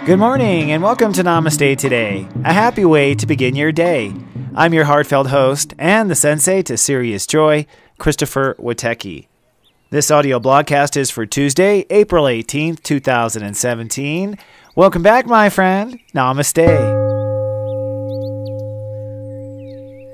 Good morning and welcome to Namaste today, a happy way to begin your day. I'm your heartfelt host and the Sensei to serious joy, Christopher Witecki. This audio blogcast is for Tuesday, April 18th, 2017. Welcome back, my friend. Namaste.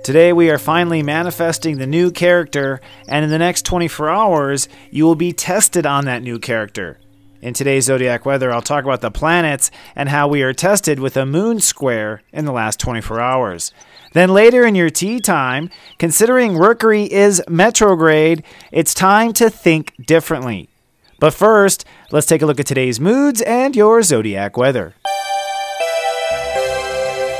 Today we are finally manifesting the new character, and in the next 24 hours, you will be tested on that new character. In today's Zodiac Weather, I'll talk about the planets and how we are tested with a moon square in the last 24 hours. Then later in your tea time, considering Mercury is retrograde, it's time to think differently. But first, let's take a look at today's moods and your Zodiac Weather.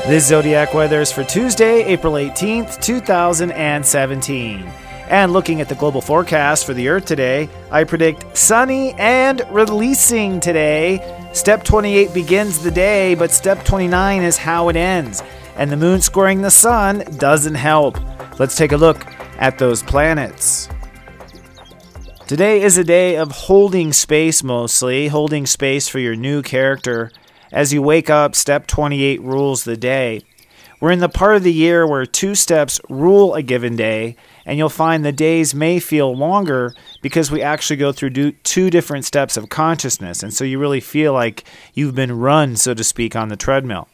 This Zodiac Weather is for Tuesday, April 18th, 2017. And looking at the global forecast for the Earth today, I predict sunny and releasing today. Step 28 begins the day, but step 29 is how it ends. And the moon squaring the sun doesn't help. Let's take a look at those planets. Today is a day of holding space mostly, holding space for your new character. As you wake up, step 28 rules the day. We're in the part of the year where 2 steps rule a given day, and you'll find the days may feel longer because we actually go through 2 different steps of consciousness, and so you really feel like you've been run, so to speak, on the treadmill.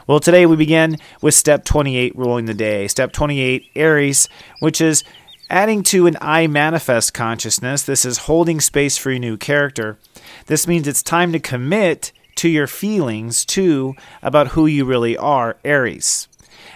Well, today we begin with step 28 ruling the day. Step 28, Aries, which is adding to an I manifest consciousness. This is holding space for your new character. This means it's time to commit to your feelings, too, about who you really are, Aries.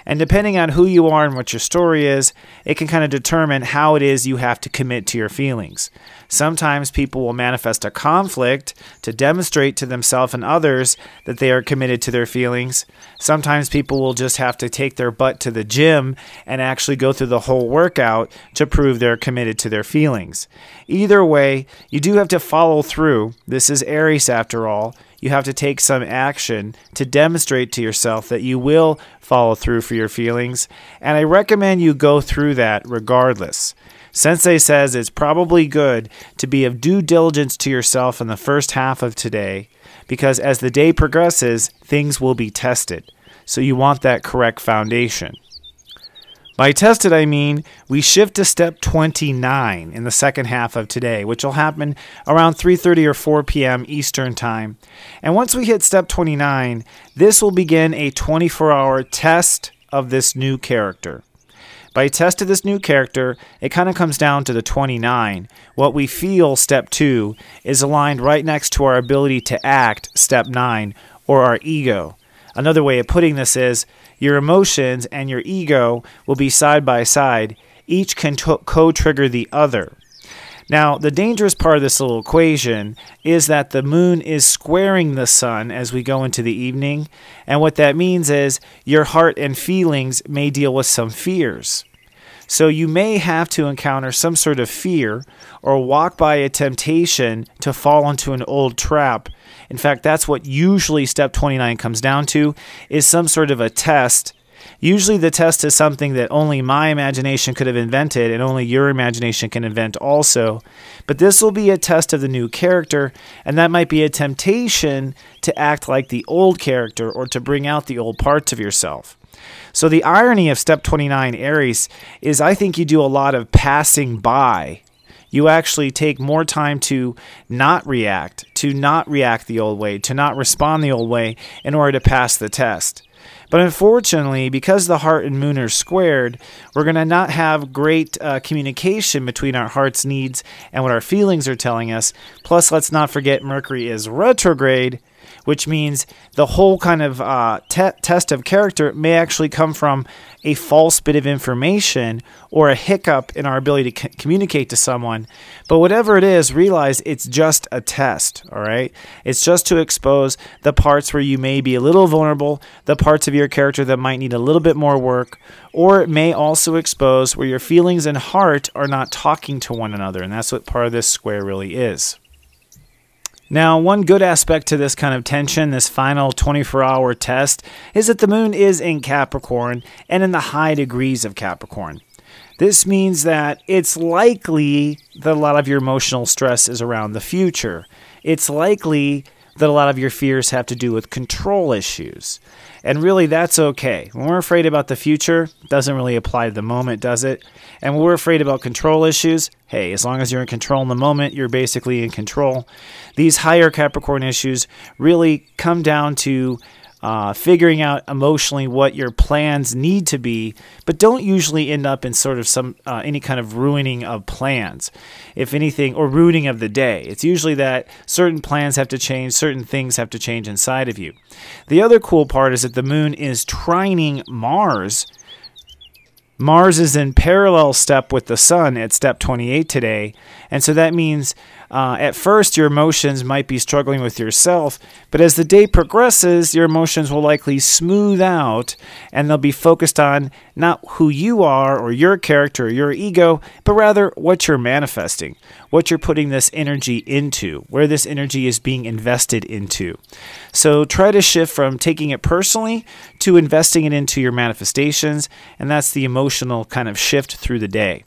And depending on who you are and what your story is, it can kind of determine how it is you have to commit to your feelings. Sometimes people will manifest a conflict to demonstrate to themselves and others that they are committed to their feelings. Sometimes people will just have to take their butt to the gym and actually go through the whole workout to prove they're committed to their feelings. Either way, you do have to follow through. This is Aries after all. You have to take some action to demonstrate to yourself that you will follow through for your feelings, and I recommend you go through that regardless. Sensei says it's probably good to be of due diligence to yourself in the first half of today, because as the day progresses, things will be tested. So you want that correct foundation. By tested, I mean we shift to step 29 in the second half of today, which will happen around 3:30 or 4 p.m. Eastern Time. And once we hit step 29, this will begin a 24-hour test of this new character. By test of this new character, it kind of comes down to the 29. What we feel, step 2, is aligned right next to our ability to act, step 9, or our ego. Another way of putting this is your emotions and your ego will be side by side. Each can co-trigger the other. Now, the dangerous part of this little equation is that the moon is squaring the sun as we go into the evening. And what that means is your heart and feelings may deal with some fears. So you may have to encounter some sort of fear or walk by a temptation to fall into an old trap. In fact, that's what usually step 29 comes down to, is some sort of a test. Usually the test is something that only my imagination could have invented and only your imagination can invent also. But this will be a test of the new character, and that might be a temptation to act like the old character or to bring out the old parts of yourself. So the irony of step 29 Aries is I think you do a lot of passing by. You actually take more time to not react the old way, to not respond the old way in order to pass the test. But unfortunately, because the heart and moon are squared, we're going to not have great communication between our heart's needs and what our feelings are telling us. Plus, let's not forget Mercury is retrograde, which means the whole kind of test of character may actually come from a false bit of information or a hiccup in our ability to communicate to someone. But whatever it is, realize it's just a test, all right? It's just to expose the parts where you may be a little vulnerable, the parts of your character that might need a little bit more work, or it may also expose where your feelings and heart are not talking to one another, and that's what part of this square really is. Now, one good aspect to this kind of tension, this final 24-hour test, is that the moon is in Capricorn and in the high degrees of Capricorn. This means that it's likely that a lot of your emotional stress is around the future. It's likely that a lot of your fears have to do with control issues. And really, that's okay. When we're afraid about the future, it doesn't really apply to the moment, does it? And when we're afraid about control issues, hey, as long as you're in control in the moment, you're basically in control. These higher Capricorn issues really come down to figuring out emotionally what your plans need to be, but don't usually end up in sort of any kind of ruining of plans, if anything, or ruining of the day. It's usually that certain plans have to change, certain things have to change inside of you. The other cool part is that the moon is trining Mars. Mars is in parallel step with the sun at step 28 today, and so that means at first your emotions might be struggling with yourself, but as the day progresses, your emotions will likely smooth out and they'll be focused on not who you are or your character or your ego, but rather what you're manifesting, what you're putting this energy into, where this energy is being invested into. So try to shift from taking it personally to investing it into your manifestations, and that's the emotional kind of shift through the day.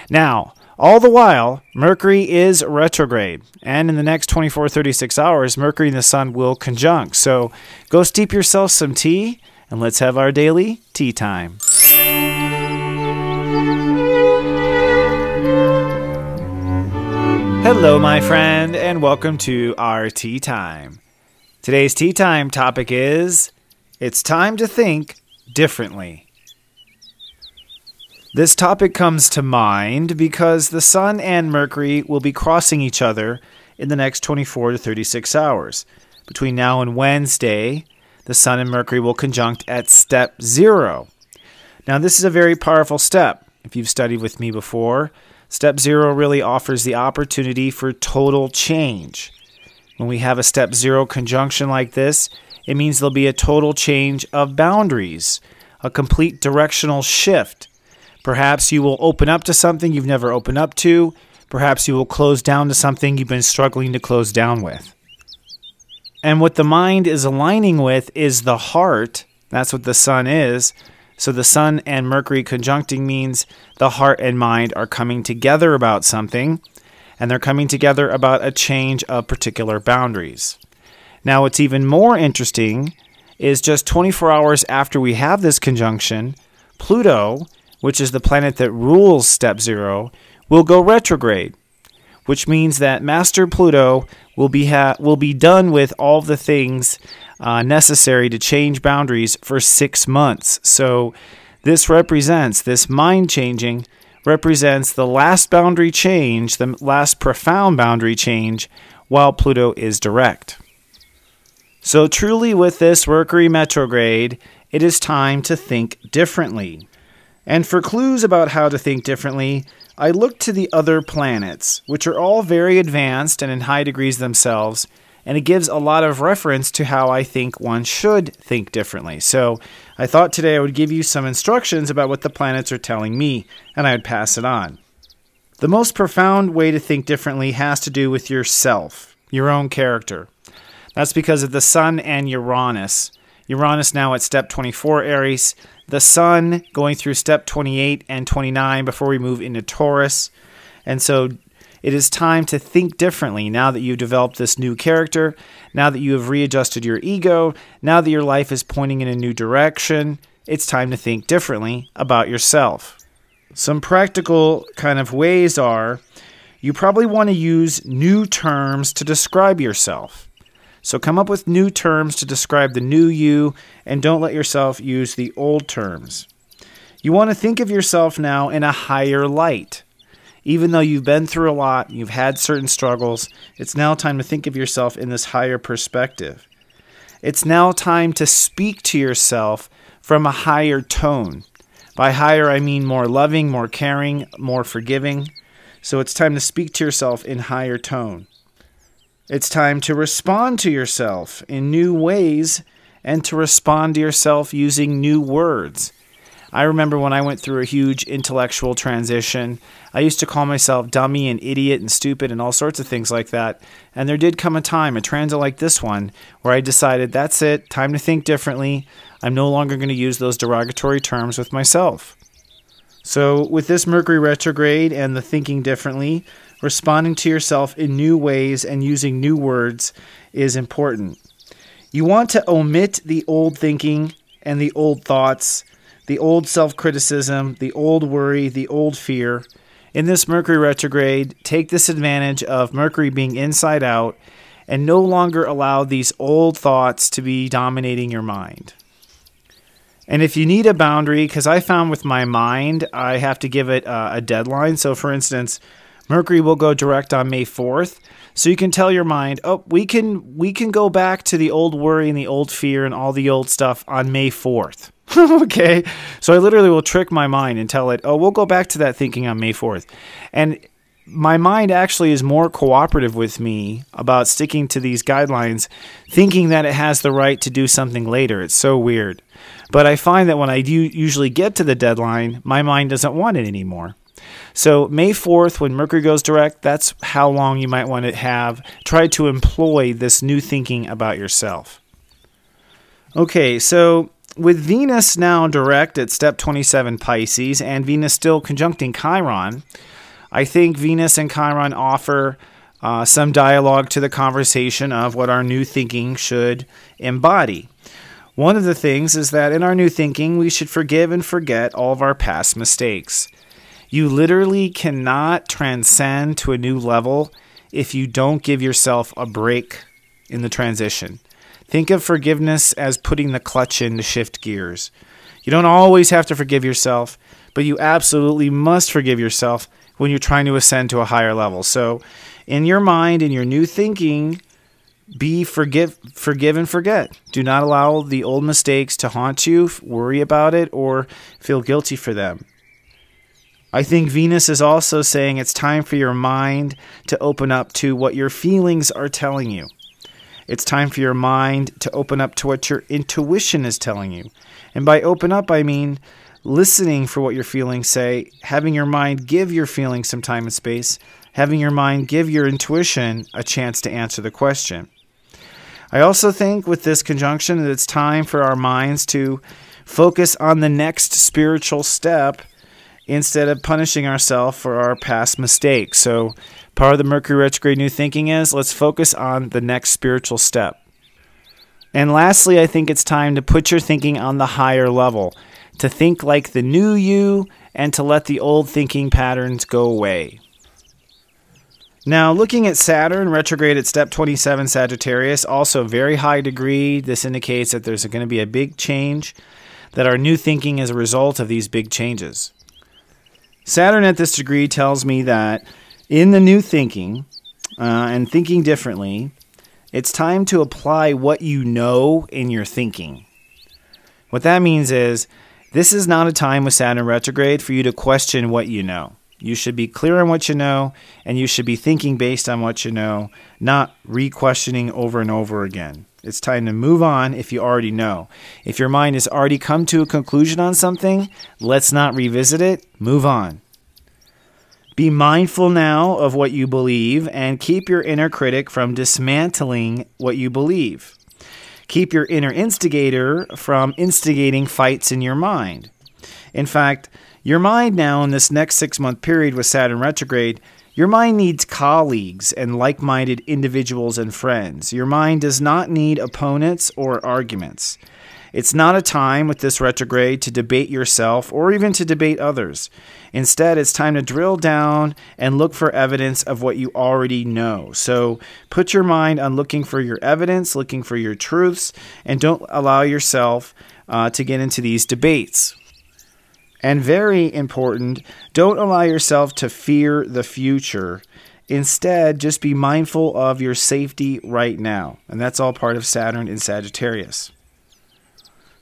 Now, all the while, Mercury is retrograde, and in the next 24-36 hours, Mercury and the Sun will conjunct. So go steep yourself some tea, and let's have our daily tea time. Hello, my friend, and welcome to our tea time. Today's tea time topic is, it's time to think differently. This topic comes to mind because the Sun and Mercury will be crossing each other in the next 24 to 36 hours. Between now and Wednesday, the Sun and Mercury will conjunct at step 0. Now, this is a very powerful step. If you've studied with me before, step 0 really offers the opportunity for total change. When we have a step 0 conjunction like this, it means there'll be a total change of boundaries, a complete directional shift. Perhaps you will open up to something you've never opened up to. Perhaps you will close down to something you've been struggling to close down with. And what the mind is aligning with is the heart. That's what the Sun is. So the Sun and Mercury conjuncting means the heart and mind are coming together about something, and they're coming together about a change of particular boundaries. Now, what's even more interesting is just 24 hours after we have this conjunction, Pluto, which is the planet that rules step 0, will go retrograde, which means that Master Pluto will be done with all the things necessary to change boundaries for 6 months. So this mind changing represents the last boundary change, the last profound boundary change, while Pluto is direct. So truly with this Mercury retrograde, it is time to think differently. And for clues about how to think differently, I looked to the other planets, which are all very advanced and in high degrees themselves, and it gives a lot of reference to how I think one should think differently. So I thought today I would give you some instructions about what the planets are telling me, and I would pass it on. The most profound way to think differently has to do with yourself, your own character. That's because of the Sun and Uranus. Uranus now at step 24 Aries, the Sun going through step 28 and 29 before we move into Taurus. And so it is time to think differently now that you've developed this new character, now that you have readjusted your ego, now that your life is pointing in a new direction. It's time to think differently about yourself. Some practical kind of ways are, you probably want to use new terms to describe yourself. So come up with new terms to describe the new you, and don't let yourself use the old terms. You want to think of yourself now in a higher light. Even though you've been through a lot, you've had certain struggles, it's now time to think of yourself in this higher perspective. It's now time to speak to yourself from a higher tone. By higher, I mean more loving, more caring, more forgiving. So it's time to speak to yourself in higher tone. It's time to respond to yourself in new ways and to respond to yourself using new words. I remember when I went through a huge intellectual transition, I used to call myself dummy and idiot and stupid and all sorts of things like that. And there did come a time, a transit like this one, where I decided that's it, time to think differently. I'm no longer going to use those derogatory terms with myself. So with this Mercury retrograde and the thinking differently, responding to yourself in new ways and using new words is important. You want to omit the old thinking and the old thoughts, the old self-criticism, the old worry, the old fear. In this Mercury retrograde, take this advantage of Mercury being inside out and no longer allow these old thoughts to be dominating your mind. And if you need a boundary, because I found with my mind, I have to give it a deadline. So for instance, Mercury will go direct on May 4th. So you can tell your mind, oh, we can go back to the old worry and the old fear and all the old stuff on May 4th. Okay. So I literally will trick my mind and tell it, oh, we'll go back to that thinking on May 4th. And my mind actually is more cooperative with me about sticking to these guidelines, thinking that it has the right to do something later. It's so weird. But I find that when I do usually get to the deadline, my mind doesn't want it anymore. So May 4th, when Mercury goes direct, that's how long you might want to try to employ this new thinking about yourself. Okay, so with Venus now direct at step 27 Pisces and Venus still conjuncting Chiron, I think Venus and Chiron offer some dialogue to the conversation of what our new thinking should embody. One of the things is that in our new thinking, we should forgive and forget all of our past mistakes. You literally cannot transcend to a new level if you don't give yourself a break in the transition. Think of forgiveness as putting the clutch in to shift gears. You don't always have to forgive yourself, but you absolutely must forgive yourself when you're trying to ascend to a higher level. So in your mind, in your new thinking, forgive and forget. Do not allow the old mistakes to haunt you, worry about it, or feel guilty for them. I think Venus is also saying it's time for your mind to open up to what your feelings are telling you. It's time for your mind to open up to what your intuition is telling you. And by open up, I mean listening for what your feelings say, having your mind give your feelings some time and space, having your mind give your intuition a chance to answer the question. I also think with this conjunction that it's time for our minds to focus on the next spiritual step instead of punishing ourselves for our past mistakes. So part of the Mercury retrograde new thinking is let's focus on the next spiritual step. And lastly, I think it's time to put your thinking on the higher level, to think like the new you and to let the old thinking patterns go away. Now, looking at Saturn retrograde at step 27 Sagittarius, also very high degree. This indicates that there's going to be a big change, that our new thinking is a result of these big changes. Saturn at this degree tells me that in the new thinking and thinking differently, it's time to apply what you know in your thinking. What that means is this is not a time with Saturn retrograde for you to question what you know. You should be clear on what you know, and you should be thinking based on what you know, not re-questioning over and over again. It's time to move on if you already know. If your mind has already come to a conclusion on something, let's not revisit it. Move on. Be mindful now of what you believe and keep your inner critic from dismantling what you believe. Keep your inner instigator from instigating fights in your mind. In fact, your mind now in this next 6-month period with Saturn retrograde, your mind needs colleagues and like-minded individuals and friends. Your mind does not need opponents or arguments. It's not a time with this retrograde to debate yourself or even to debate others. Instead, it's time to drill down and look for evidence of what you already know. So put your mind on looking for your evidence, looking for your truths, and don't allow yourself to get into these debates. And very important, don't allow yourself to fear the future. Instead, just be mindful of your safety right now. And that's all part of Saturn in Sagittarius.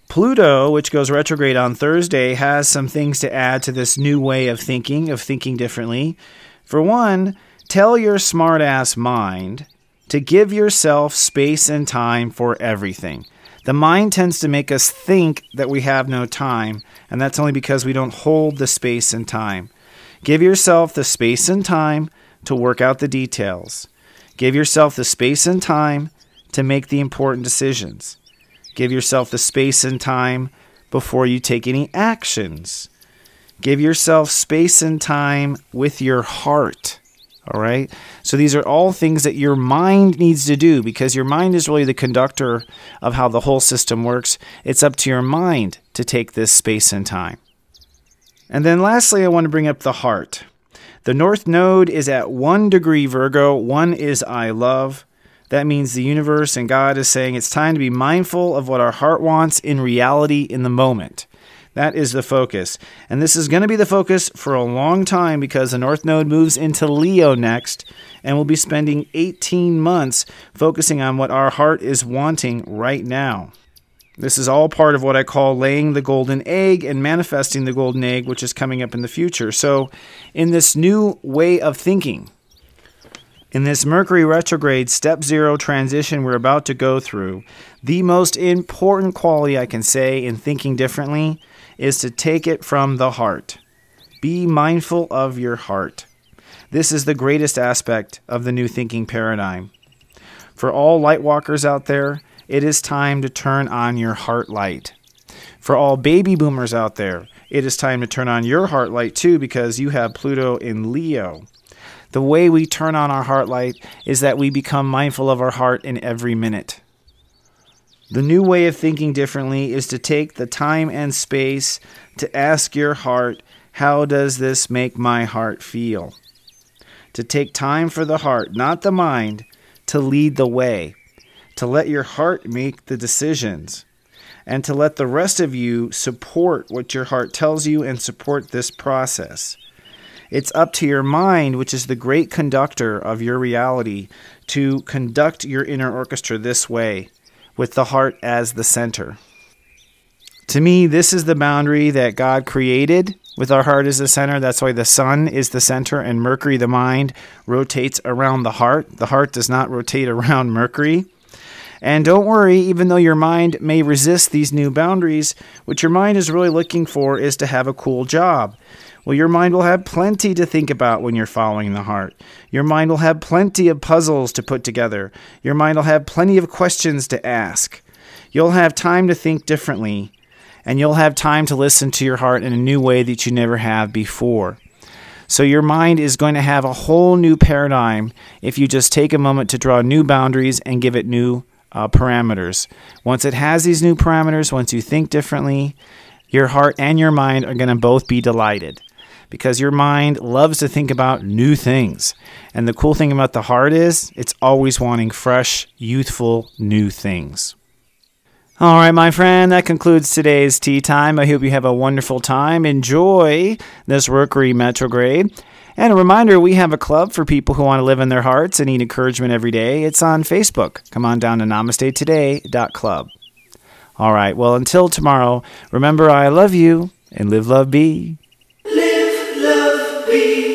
Pluto, which goes retrograde on Thursday, has some things to add to this new way of thinking differently. For one, tell your smart-ass mind to give yourself space and time for everything. The mind tends to make us think that we have no time, and that's only because we don't hold the space and time. Give yourself the space and time to work out the details. Give yourself the space and time to make the important decisions. Give yourself the space and time before you take any actions. Give yourself space and time with your heart. All right. So these are all things that your mind needs to do, because your mind is really the conductor of how the whole system works. It's up to your mind to take this space and time. And then lastly, I want to bring up the heart. The North Node is at 1 degree Virgo. 1 is I love. That means the universe and God is saying it's time to be mindful of what our heart wants in reality in the moment. That is the focus. And this is going to be the focus for a long time, because the North Node moves into Leo next, and we'll be spending 18 months focusing on what our heart is wanting right now. This is all part of what I call laying the golden egg and manifesting the golden egg, which is coming up in the future. So in this new way of thinking, in this Mercury retrograde step 0 transition we're about to go through, the most important quality I can say in thinking differently is to take it from the heart. Be mindful of your heart. This is the greatest aspect of the new thinking paradigm. For all light walkers out there, it is time to turn on your heart light. For all baby boomers out there, it is time to turn on your heart light too, because you have Pluto in Leo. The way we turn on our heart light is that we become mindful of our heart in every minute. The new way of thinking differently is to take the time and space to ask your heart, how does this make my heart feel? To take time for the heart, not the mind, to lead the way. To let your heart make the decisions, and to let the rest of you support what your heart tells you and support this process. It's up to your mind, which is the great conductor of your reality, to conduct your inner orchestra this way, with the heart as the center. To me, this is the boundary that God created, with our heart as the center. That's why the sun is the center and Mercury, the mind, rotates around the heart. The heart does not rotate around Mercury. And don't worry, even though your mind may resist these new boundaries, what your mind is really looking for is to have a cool job. Well, your mind will have plenty to think about when you're following the heart. Your mind will have plenty of puzzles to put together. Your mind will have plenty of questions to ask. You'll have time to think differently, and you'll have time to listen to your heart in a new way that you never have before. So your mind is going to have a whole new paradigm if you just take a moment to draw new boundaries and give it new parameters. Once it has these new parameters, once you think differently, your heart and your mind are going to both be delighted, because your mind loves to think about new things. And the cool thing about the heart is it's always wanting fresh, youthful, new things. All right, my friend, that concludes today's tea time. I hope you have a wonderful time. Enjoy this Mercury retrograde. And a reminder, we have a club for people who want to live in their hearts and need encouragement every day. It's on Facebook. Come on down to namastetoday.club. All right, well, until tomorrow, remember I love you, and live, love, be. Live, love, be.